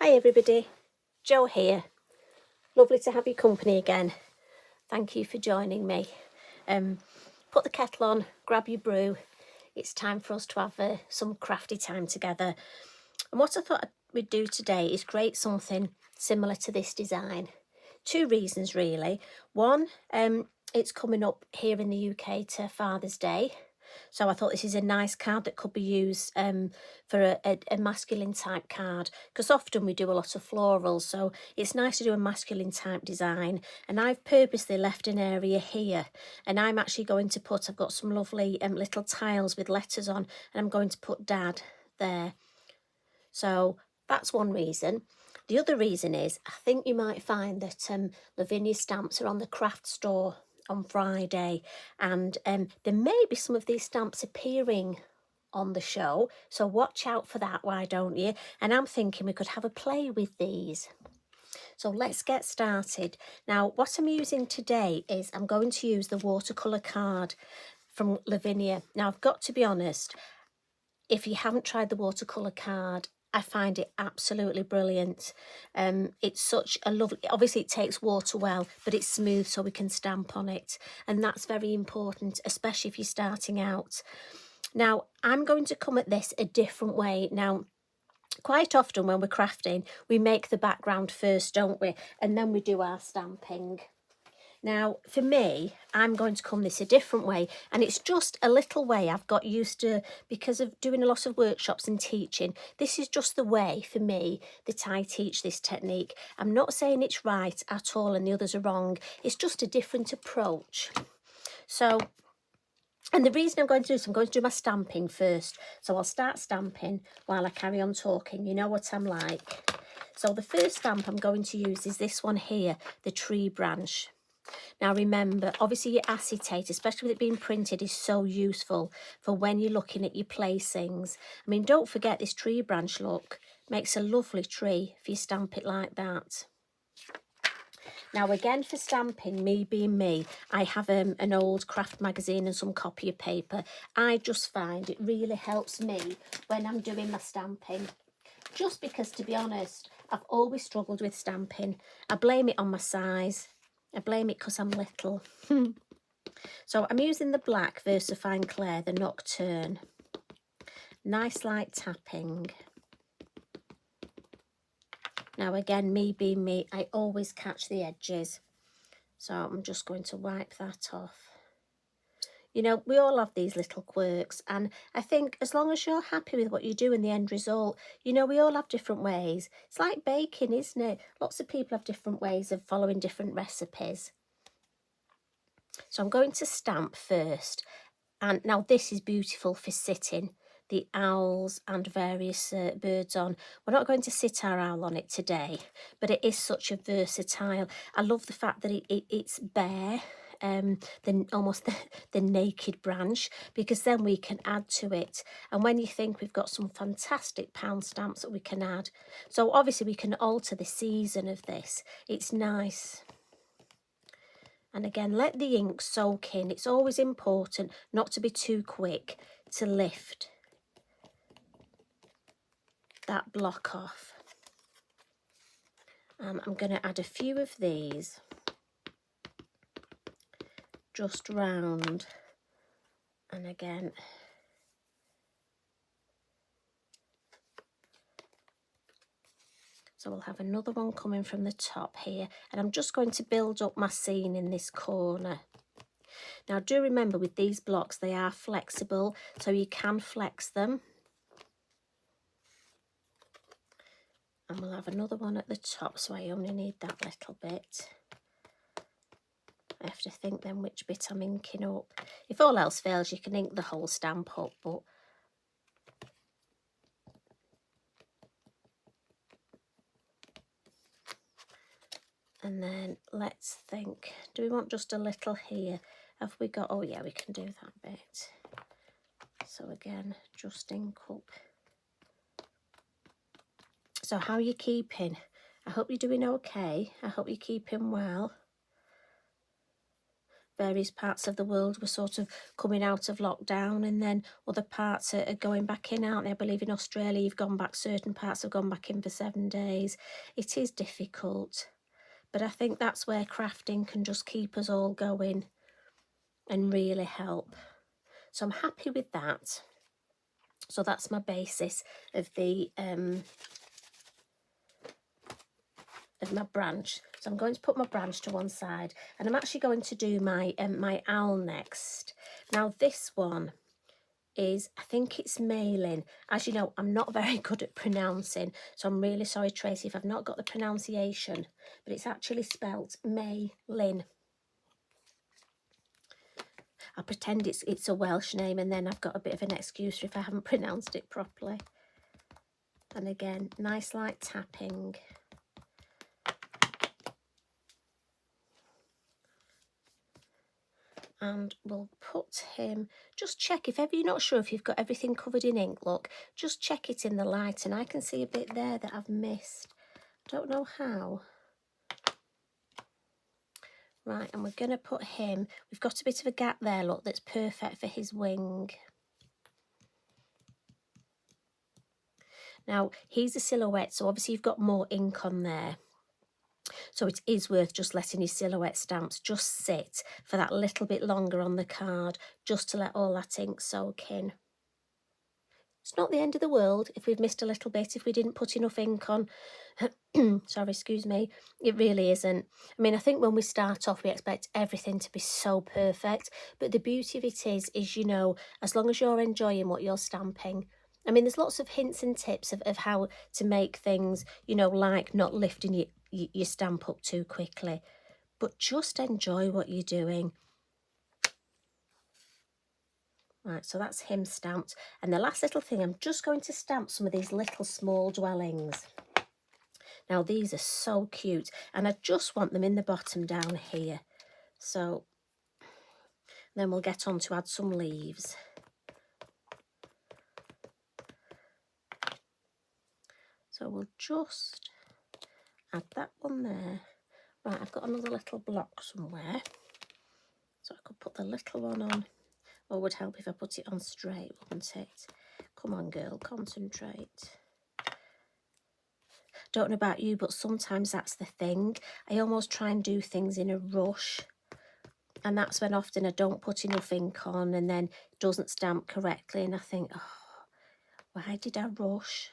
Hi everybody, Jo here. Lovely to have your company again. Thank you for joining me. Put the kettle on, grab your brew. It's time for us to have some crafty time together. And what I thought we'd do today is create something similar to this design. Two reasons really. One, it's coming up here in the UK to Father's Day. So I thought this is a nice card that could be used for a masculine type card, because often we do a lot of florals, so it's nice to do a masculine type design. And I've purposely left an area here, and I'm actually going to put, I've got some lovely little tiles with letters on, and I'm going to put Dad there. So that's one reason. The other reason is I think you might find that Lavinia Stamps are on the craft store on Friday, and there may be some of these stamps appearing on the show, so watch out for that, why don't you? And I'm thinking we could have a play with these. So let's get started. Now what I'm using today is I'm going to use the watercolour card from Lavinia. Now I've got to be honest, if you haven't tried the watercolour card, I find it absolutely brilliant. It's such a lovely, obviously it takes water well, but it's smooth so we can stamp on it. And that's very important, especially if you're starting out. Now, I'm going to come at this a different way. Now, quite often when we're crafting, we make the background first, don't we? And then we do our stamping. Now, for me, I'm going to come this a different way, and it's just a little way I've got used to because of doing a lot of workshops and teaching. This is just the way, for me, that I teach this technique. I'm not saying it's right at all and the others are wrong. It's just a different approach. So, and the reason I'm going to do this, I'm going to do my stamping first. So I'll start stamping while I carry on talking. You know what I'm like. So the first stamp I'm going to use is this one here, the tree branch. Now remember, obviously your acetate, especially with it being printed, is so useful for when you're looking at your placings. I mean, don't forget this tree branch look makes a lovely tree if you stamp it like that. Now again, for stamping, me being me, I have an old craft magazine and some copy of paper. I just find it really helps me when I'm doing my stamping. Just because, to be honest, I've always struggled with stamping. I blame it on my size. I blame it because I'm little. So I'm using the black VersaFine Clair, the Nocturne. Nice light tapping. Now again, me being me, I always catch the edges. So I'm just going to wipe that off. You know, we all have these little quirks, and I think as long as you're happy with what you do in the end result, you know, we all have different ways. It's like baking, isn't it? Lots of people have different ways of following different recipes. So I'm going to stamp first. And now this is beautiful for sitting, the owls and various birds on. We're not going to sit our owl on it today, but it is such a versatile. I love the fact that it's bare, almost the naked branch, because then we can add to it. And when you think we've got some fantastic pound stamps that we can add. So obviously we can alter the season of this. It's nice. And again, let the ink soak in. It's always important not to be too quick to lift that block off. I'm going to add a few of these just round. And again, so we'll have another one coming from the top here. And I'm just going to build up my scene in this corner. Now do remember with these blocks, they are flexible, so you can flex them. And we'll have another one at the top, so I only need that little bit. I have to think then which bit I'm inking up. If all else fails, you can ink the whole stamp up, but and then let's think, do we want just a little here? Have we got, oh yeah, we can do that bit. So again, just ink up. So how are you keeping? I hope you're doing okay. I hope you're keeping well. various parts of the world were sort of coming out of lockdown, and then other parts are going back in, aren't they? I believe in Australia you've gone back, certain parts have gone back in for 7 days. It is difficult, but I think that's where crafting can just keep us all going and really help. So I'm happy with that. So that's my basis of the of my branch. So I'm going to put my branch to one side, and I'm actually going to do my my owl next. Now this one is, I think it's Malin. As you know, I'm not very good at pronouncing, so I'm really sorry, Tracy, if I've not got the pronunciation, but it's actually spelt Malin. I'll pretend it's a Welsh name, and then I've got a bit of an excuse if I haven't pronounced it properly. And again, nice light tapping. And we'll put him, just check, if ever you're not sure if you've got everything covered in ink, look, just check it in the light, and I can see a bit there that I've missed. Don't know how. Right, and we're going to put him, we've got a bit of a gap there, look, that's perfect for his wing. Now, he's a silhouette, so obviously you've got more ink on there. So it is worth just letting your silhouette stamps just sit for that little bit longer on the card, just to let all that ink soak in. It's not the end of the world if we've missed a little bit, if we didn't put enough ink on. Sorry, excuse me. It really isn't. I mean, I think when we start off, we expect everything to be so perfect. But the beauty of it is, you know, as long as you're enjoying what you're stamping. I mean, there's lots of hints and tips of how to make things, you know, like not lifting your stamp up too quickly. But just enjoy what you're doing. Right, so that's him stamped. And the last little thing, I'm just going to stamp some of these little small dwellings. Now, these are so cute, and I just want them in the bottom down here. So then we'll get on to add some leaves. So we'll just add that one there. Right, I've got another little block somewhere. So I could put the little one on. Or would help if I put it on straight, wouldn't it? Come on, girl, concentrate. Don't know about you, but sometimes that's the thing. I almost try and do things in a rush. And that's when often I don't put enough ink on, and then it doesn't stamp correctly. And I think, oh, why did I rush?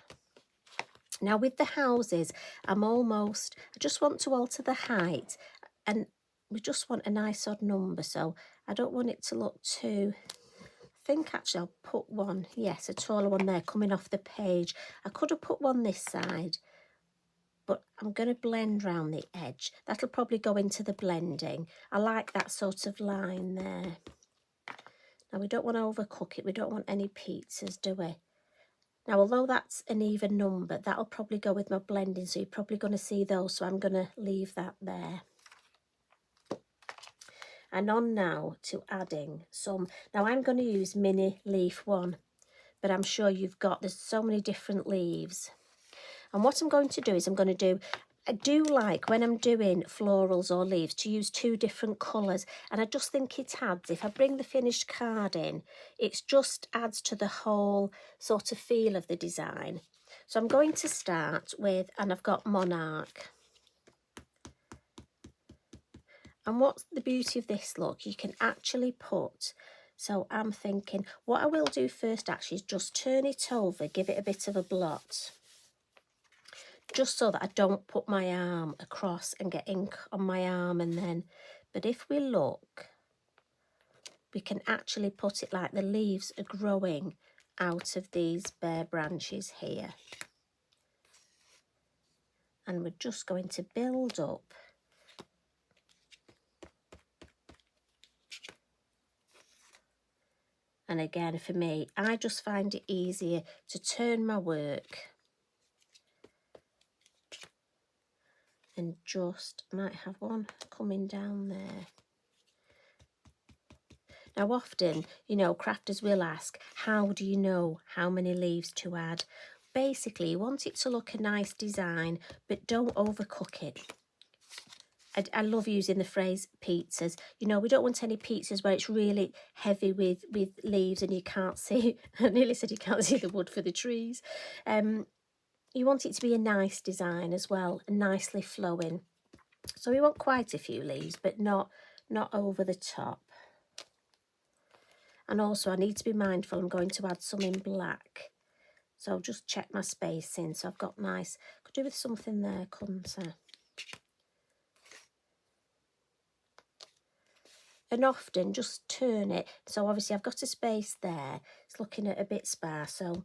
Now with the houses, I just want to alter the height. And we just want a nice odd number, so I don't want it to look too... I think actually I'll put one, yes, a taller one there coming off the page. I could have put one this side, but I'm going to blend round the edge. That'll probably go into the blending. I like that sort of line there. Now we don't want to overcook it. We don't want any pizzas, do we? Now, although that's an even number, that'll probably go with my blending, so you're probably going to see those, so I'm going to leave that there. And on now to adding some. Now I'm going to use mini leaf 1, but I'm sure you've got, there's so many different leaves. And what I'm going to do is I do like when I'm doing florals or leaves to use 2 different colours, and I just think it adds, if I bring the finished card in, it just adds to the whole sort of feel of the design. So I'm going to start with, and I've got Monarch. And what's the beauty of this, look, you can actually put, so I'm thinking, what I will do first actually is just turn it over, give it a bit of a blot, just so that I don't put my arm across and get ink on my arm and then, but if we look, we can actually put it like the leaves are growing out of these bare branches here. And we're just going to build up. And again, for me, I just find it easier to turn my work and just might have one coming down there. Now often, you know, crafters will ask, how do you know how many leaves to add? Basically, you want it to look a nice design, but don't overcook it. I love using the phrase pizzas. You know, we don't want any pizzas where it's really heavy with leaves and you can't see. I nearly said you can't see the wood for the trees. You want it to be a nice design as well, nicely flowing. So we want quite a few leaves, but not over the top. And also I need to be mindful, I'm going to add some in black. So just check my spacing. So I've got nice, could do with something there, couldn't I? And often just turn it. So obviously I've got a space there. It's looking a bit sparse, so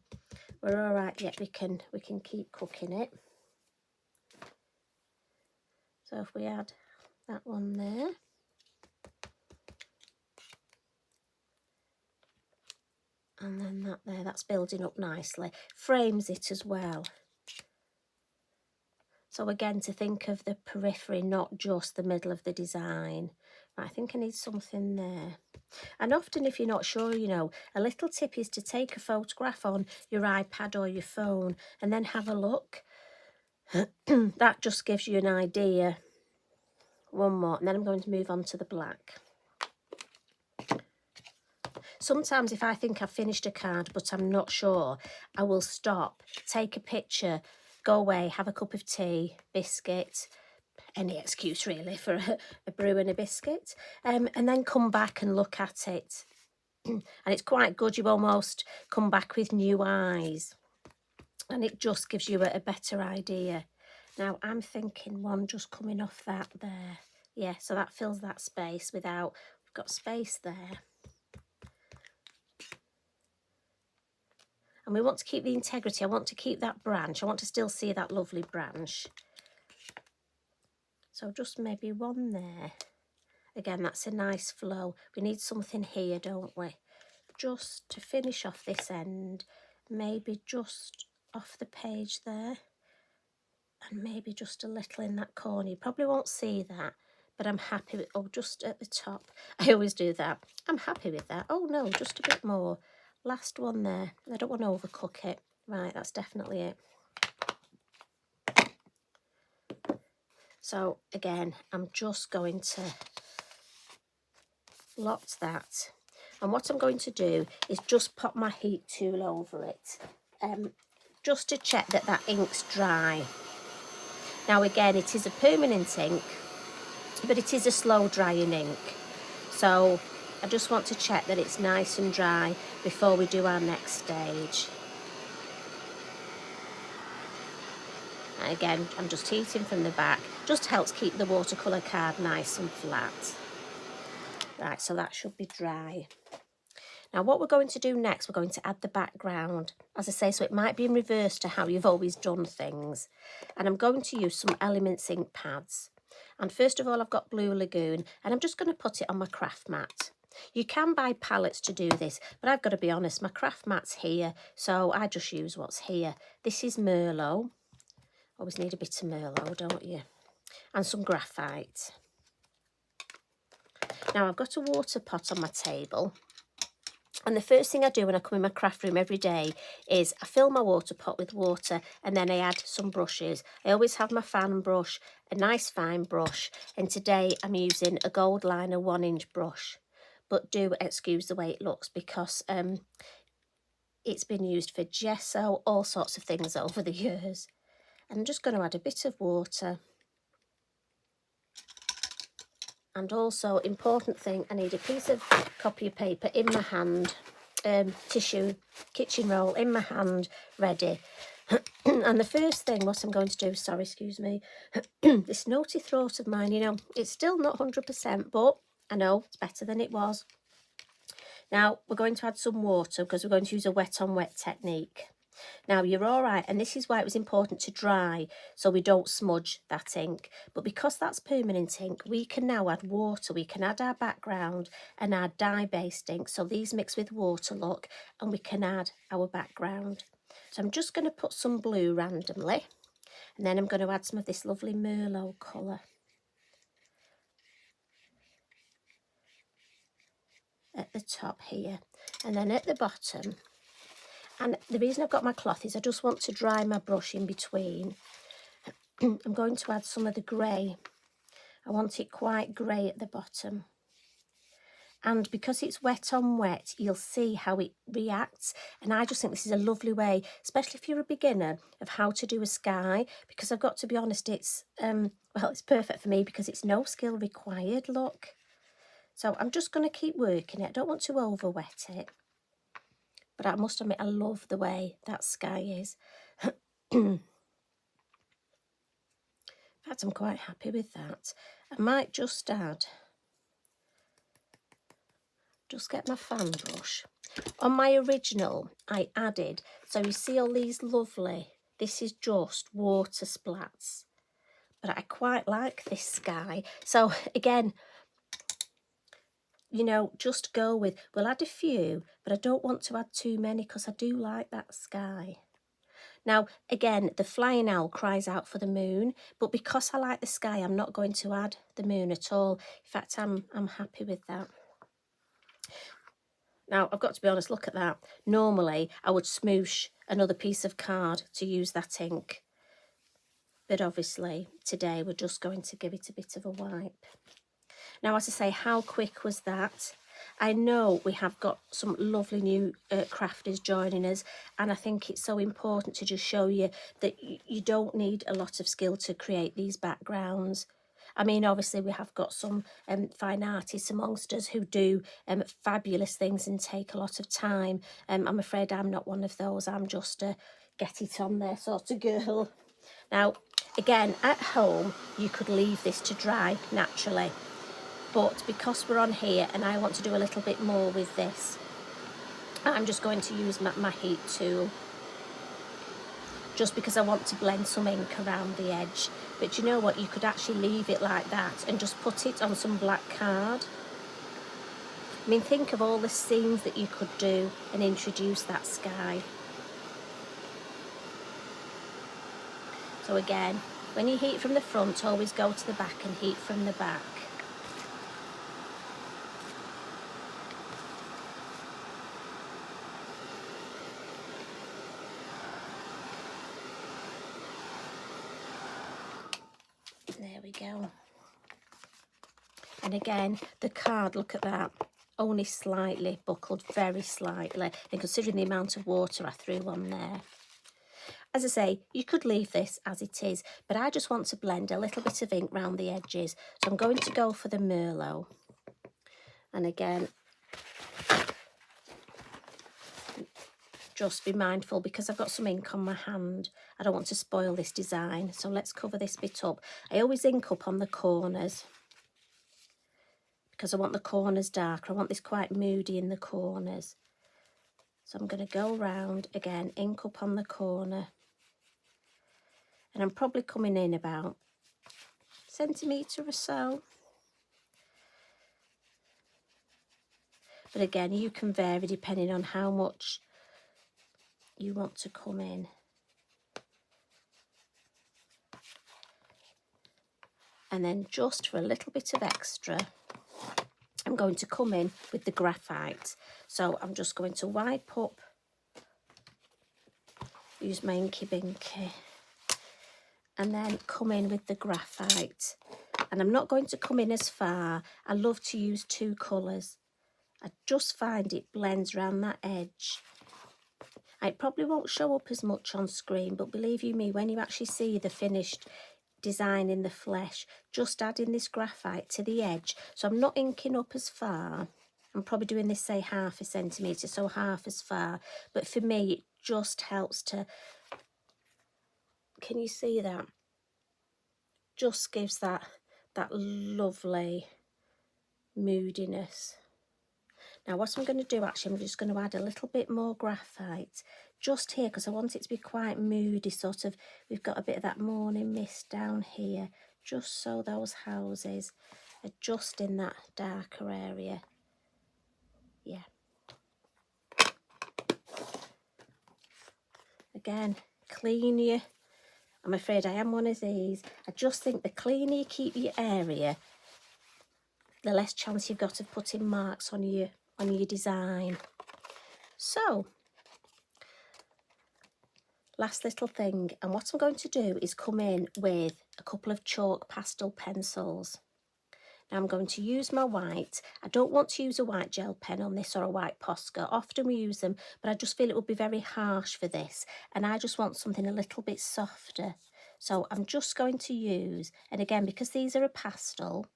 we're all right yet. We can keep cooking it. So if we add that one there. And then that there, that's building up nicely. Frames it as well. So again, to think of the periphery, not just the middle of the design. Right, I think I need something there. And often if you're not sure, you know, a little tip is to take a photograph on your iPad or your phone and then have a look. That just gives you an idea. One more, and then I'm going to move on to the black. Sometimes if I think I've finished a card but I'm not sure, I will stop, take a picture, go away, have a cup of tea, biscuit, any excuse really for a brew and a biscuit, and then come back and look at it. And it's quite good, you almost come back with new eyes and it just gives you a better idea. Now I'm thinking one just coming off that there. Yeah, so that fills that space without, we've got space there. And we want to keep the integrity. I want to keep that branch. I want to still see that lovely branch. So just maybe one there. Again, that's a nice flow. We need something here, don't we? Just to finish off this end, maybe just off the page there. And maybe just a little in that corner. You probably won't see that, but I'm happy with, oh, just at the top. I always do that. I'm happy with that. Oh no, just a bit more. Last one there. I don't want to overcook it. Right, that's definitely it. So again, I'm just going to lot that. And what I'm going to do is just pop my heat tool over it, just to check that that ink's dry. Now again, it is a permanent ink, but it is a slow drying ink. So I just want to check that it's nice and dry before we do our next stage. And again, I'm just heating from the back, just helps keep the watercolour card nice and flat. Right, so that should be dry. Now what we're going to do next, we're going to add the background. As I say, so it might be in reverse to how you've always done things. And I'm going to use some Elements ink pads. And first of all, I've got Blue Lagoon, and I'm just going to put it on my craft mat. You can buy palettes to do this, but I've got to be honest, my craft mat's here, so I just use what's here. This is Merlot. Always need a bit of Merlot, don't you? And some graphite. Now I've got a water pot on my table. And the first thing I do when I come in my craft room every day is I fill my water pot with water and then I add some brushes. I always have my fan brush, a nice fine brush, and today I'm using a gold liner 1-inch brush. But do excuse the way it looks because it's been used for gesso, all sorts of things over the years. I'm just going to add a bit of water. And also, important thing, I need a piece of copy paper in my hand, tissue, kitchen roll in my hand, ready. And the first thing, what I'm going to do, sorry, excuse me, this naughty throat of mine, you know, it's still not 100%, but I know it's better than it was. Now, we're going to add some water because we're going to use a wet on wet technique. Now you're all right, and this is why it was important to dry so we don't smudge that ink. But because that's permanent ink, we can now add water. We can add our background and our dye-based ink. So these mix with water, look, and we can add our background. So I'm just going to put some blue randomly, and then I'm going to add some of this lovely Merlot colour at the top here, and then at the bottom. And the reason I've got my cloth is I just want to dry my brush in between. I'm going to add some of the grey I want it quite grey at the bottom. And because it's wet on wet, you'll see how it reacts. And I just think this is a lovely way, especially if you're a beginner, of how to do a sky. Because I've got to be honest, it's, well, it's perfect for me because it's no skill required, look. So I'm just going to keep working it. I don't want to over wet it. But I must admit, I love the way that sky is. In fact, I'm quite happy with that. I might just get my fan brush. On my original, I added, so you see all these lovely, this is just water splats. But I quite like this sky. So again, you know, just go with, we'll add a few, but I don't want to add too many because I do like that sky. Now, again, the flying owl cries out for the moon, but because I like the sky, I'm not going to add the moon at all. In fact, I'm happy with that. Now, I've got to be honest, look at that. Normally, I would smoosh another piece of card to use that ink. But obviously, today we're just going to give it a bit of a wipe. Now, as I say, how quick was that? I know we have got some lovely new crafters joining us, and I think it's so important to just show you that you don't need a lot of skill to create these backgrounds. I mean, obviously we have got some fine artists amongst us who do fabulous things and take a lot of time. I'm afraid I'm not one of those. I'm just a get it on there sort of girl. Now, again, at home, you could leave this to dry naturally. But because we're on here and I want to do a little bit more with this, I'm just going to use my heat tool. Just because I want to blend some ink around the edge. But you know what, you could actually leave it like that and just put it on some black card. I mean, think of all the scenes that you could do and introduce that sky. So again, when you heat from the front, always go to the back and heat from the back. There we go. And again, the card, look at that, only slightly buckled, very slightly, and considering the amount of water I threw on there. As I say, you could leave this as it is, but I just want to blend a little bit of ink round the edges. So I'm going to go for the Merlot. And again, just be mindful because I've got some ink on my hand. I don't want to spoil this design. So let's cover this bit up. I always ink up on the corners because I want the corners darker. I want this quite moody in the corners. So I'm going to go round again, ink up on the corner. And I'm probably coming in about a centimetre or so. But again, you can vary depending on how much you want to come in. And then just for a little bit of extra, I'm going to come in with the graphite. So I'm just going to wipe up, use my Inky Binky, and then come in with the graphite. And I'm not going to come in as far. I love to use two colours. I just find it blends around that edge. It probably won't show up as much on screen, but believe you me, when you actually see the finished design in the flesh, just adding this graphite to the edge. So I'm not inking up as far. I'm probably doing this, say, 1/2 centimetre, so half as far. But for me, it just helps to, can you see that? Just gives that lovely moodiness. Now what I'm going to do, actually, I'm just going to add a little bit more graphite just here because I want it to be quite moody, sort of. We've got a bit of that morning mist down here, just so those houses are just in that darker area. Yeah. Again, clean you. I'm afraid I am one of these. I just think the cleaner you keep your area, the less chance you've got of putting marks on your design. So, last little thing, and what I'm going to do is come in with a couple of chalk pastel pencils. Now I'm going to use my white. I don't want to use a white gel pen on this or a white Posca. Often we use them, but I just feel it would be very harsh for this. And I just want something a little bit softer. So I'm just going to use, and again, because these are a pastel,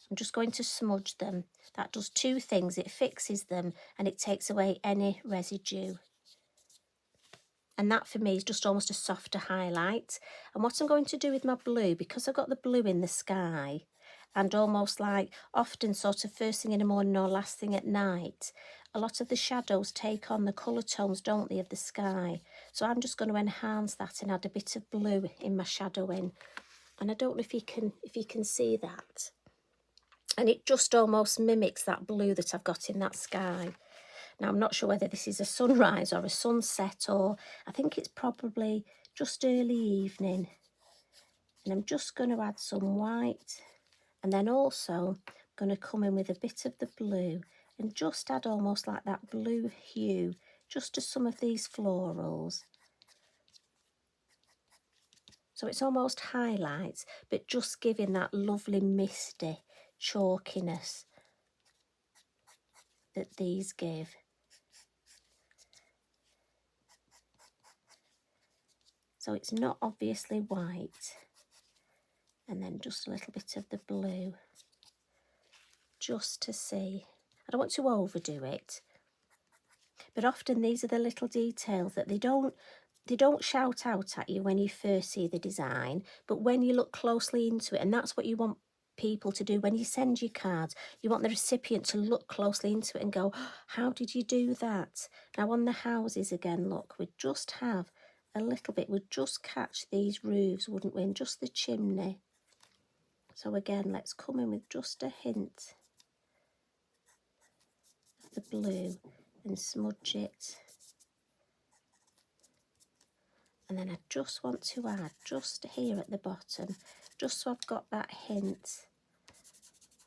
I'm just going to smudge them. That does two things. It fixes them and it takes away any residue. And that for me is just almost a softer highlight. And what I'm going to do with my blue, because I've got the blue in the sky, and almost like often sort of first thing in the morning or last thing at night, a lot of the shadows take on the colour tones, don't they, of the sky. So I'm just going to enhance that and add a bit of blue in my shadowing. And I don't know if you can see that. And it just almost mimics that blue that I've got in that sky. Now, I'm not sure whether this is a sunrise or a sunset, or I think it's probably just early evening. And I'm just going to add some white, and then also I'm going to come in with a bit of the blue and just add almost like that blue hue just to some of these florals. So it's almost highlights, but just giving that lovely misty chalkiness that these give. So it's not obviously white. And then just a little bit of the blue, just to see. I don't want to overdo it, but often these are the little details that they don't shout out at you when you first see the design, but when you look closely into it, and that's what you want people to do when you send your cards. You want the recipient to look closely into it and go, oh, how did you do that? Now on the houses again, look, we'd just have a little bit, we'd just catch these roofs, wouldn't we, and just the chimney. So again, let's come in with just a hint of the blue and smudge it. And then I just want to add just here at the bottom, just so I've got that hint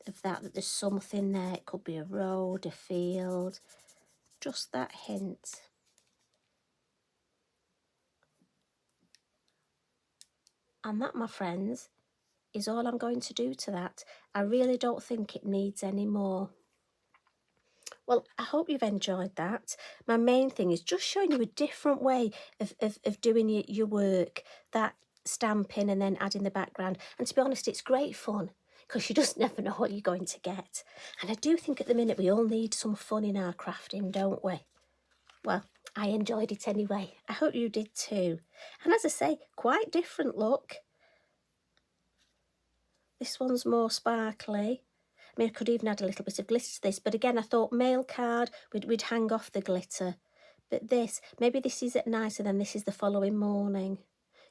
of that there's something there. It could be a road, a field, just that hint. And that, my friends, is all I'm going to do to that. I really don't think it needs any more. Well, I hope you've enjoyed that. My main thing is just showing you a different way of doing your work, that stamping and then adding the background. And to be honest, it's great fun because you just never know what you're going to get. And I do think at the minute we all need some fun in our crafting, don't we? Well, I enjoyed it anyway. I hope you did too. And as I say, quite different look. This one's more sparkly. I mean, I could even add a little bit of glitter to this, but again, I thought mail card, we'd hang off the glitter. But this, maybe this is at night and then this is the following morning.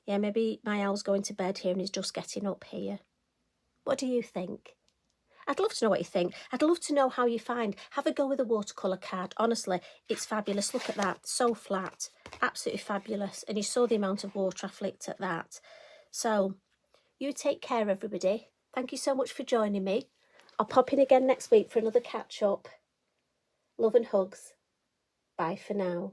Yeah, maybe my owl's going to bed here and he's just getting up here. What do you think? I'd love to know what you think. I'd love to know how you find. Have a go with a watercolour card. Honestly, it's fabulous. Look at that, so flat, absolutely fabulous. And you saw the amount of water I flicked at that. So, you take care, everybody. Thank you so much for joining me. I'll pop in again next week for another catch-up. Love and hugs. Bye for now.